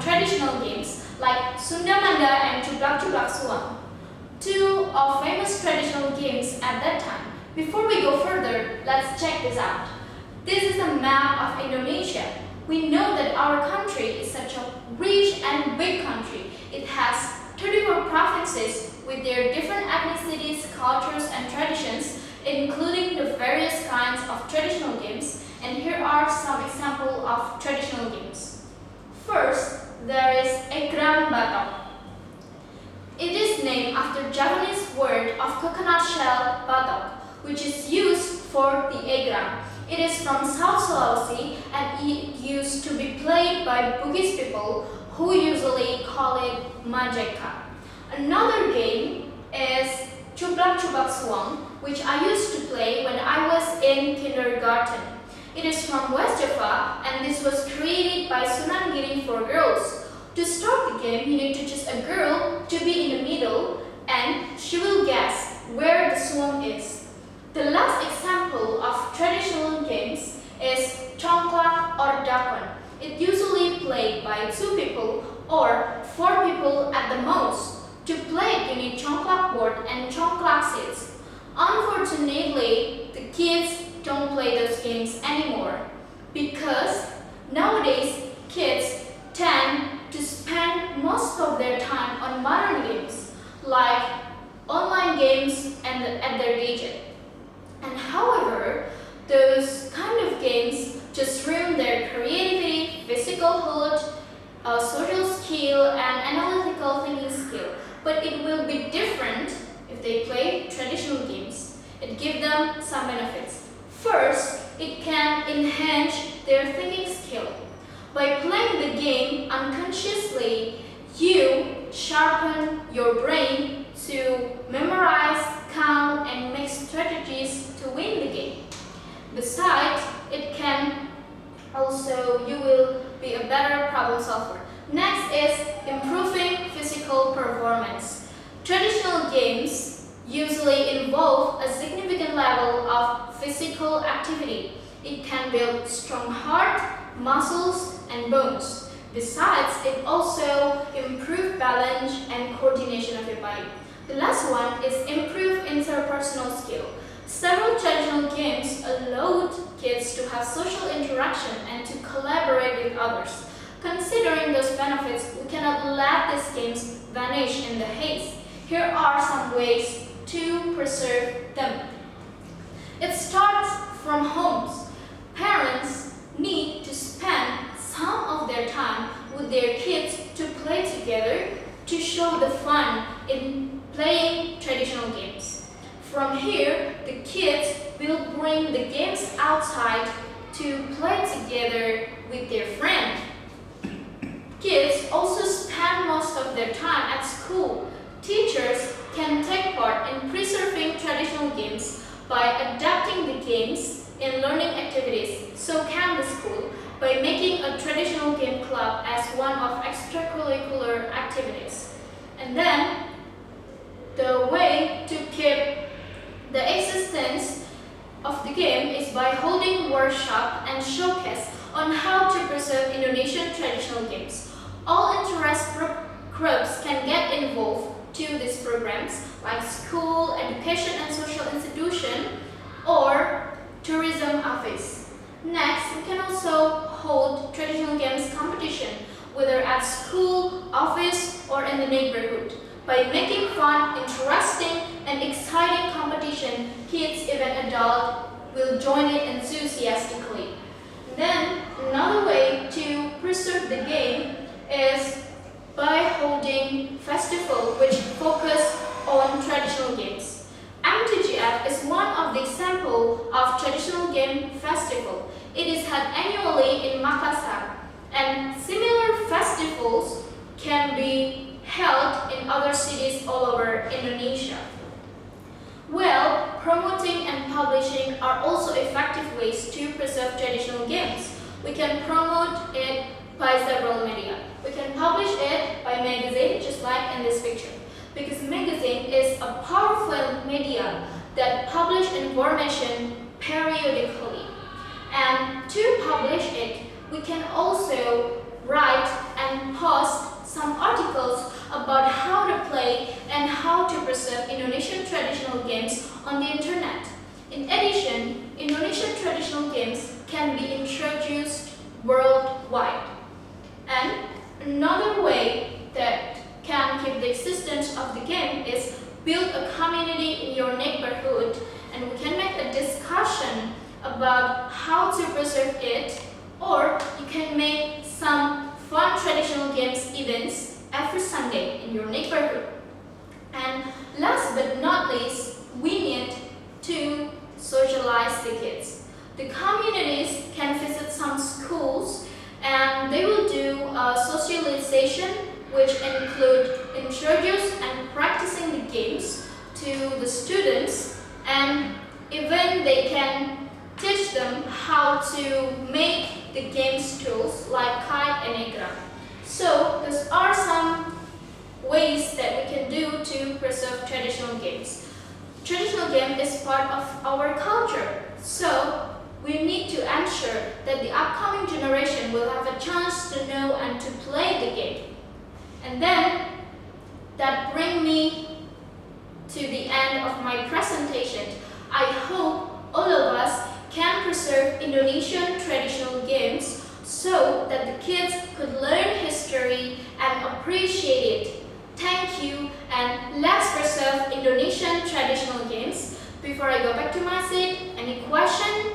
traditional games like Sundamanda and Chuplak Suang, two of famous traditional games at that time. Before we go further, let's check this out. This is a map of Indonesia. We know that our country is such a rich and big country. It has 34 provinces with their different ethnicities, cultures, and traditions, including the various kinds of traditional games. And here are some examples of traditional games. First, there is Egrang Batok. It is named after Japanese word of coconut shell batok, which is used for the egrang. It is from South Sulawesi and it used to be played by Bugis people who usually call it majeka. Another game is Chuplak Suang, which I used to play when I was in kindergarten. It is from West Java and this was created by Sunan Giri for girls. To start the game, you need to choose a girl to be in the middle and she will guess where the suang is. The last example of traditional games is Congklak or Dakon. It usually played by 2 people or 4 people at the most. To play it, you need Congklak board and Congklak seats. Unfortunately, the kids don't play those games anymore because nowadays kids tend to spend most of their time on modern games like online games and at their gadget. And however, those kind of games just ruin their creativity, physical health, social skill, and analytical thinking skill. But it will be different if they play traditional games. It gives them some benefits. First, it can enhance their thinking skill. By playing the game unconsciously, you sharpen your brain to memorize, count, and make strategies to win the game. Besides, it can also, you will be a better problem solver. Next is improving physical performance. Traditional games usually involve a significant level of physical activity. It can build strong heart, muscles, and bones. Besides, it also improves balance and coordination of your body. The last one is improve interpersonal skill. Several traditional games allowed kids to have social interaction and to collaborate with others. Considering those benefits, we cannot let these games vanish in the haste. Here are some ways to preserve them. It starts from homes. Parents need to spend some of their time with their kids to play together to show the fun in playing traditional games. From here, the kids will bring the games outside to play together with their friends. Kids also spend most of their time at school. Teachers can take part in preserving traditional games by adapting the games in learning activities. So can the school by making a traditional game club as one of extracurricular activities. And then the way to keep the existence of the game is by holding workshop and showcase on how to preserve Indonesian traditional games. All interest groups can get involved to these programs like school, education and social institution or tourism office. Next, we can also hold traditional games competition, whether at school, office, or in the neighborhood. By making fun, interesting, and exciting competition, kids, even adults, will join it enthusiastically. Then, another way to preserve the game is by holding festivals which focus on traditional games. MTGF is one of the examples of traditional game festival. It is held annually in Makassar, and similar festivals can be held in other cities all over Indonesia. Well, promoting and publishing are also effective ways to preserve traditional games. We can promote it by several media. We can publish it by magazine, just like in this picture. Because magazine is a powerful media that publish information periodically. And to publish it, we can also write and post how to preserve Indonesian traditional games on the internet. In addition, Indonesian traditional games can be introduced worldwide. And another way that can keep the existence of the game is build a community in your neighborhood, and we can make a discussion about how to preserve it, or you can make some fun traditional games events every Sunday in your neighborhood. And last but not least, we need to socialize the kids. The communities can visit some schools and they will do a socialization, which include introduce and practicing the games to the students, and even they can teach them how to make the games tools like kite and egra. So these are some ways that we can do to preserve traditional games. Traditional game is part of our culture, so we need to ensure that the upcoming generation will have a chance to know and to play the game. And then that brings me to the end of my presentation. I hope all of us can preserve Indonesian traditional games so that the kids could learn history and appreciate it. Thank you, and let's preserve Indonesian traditional games. Before I go back to my seat, any question?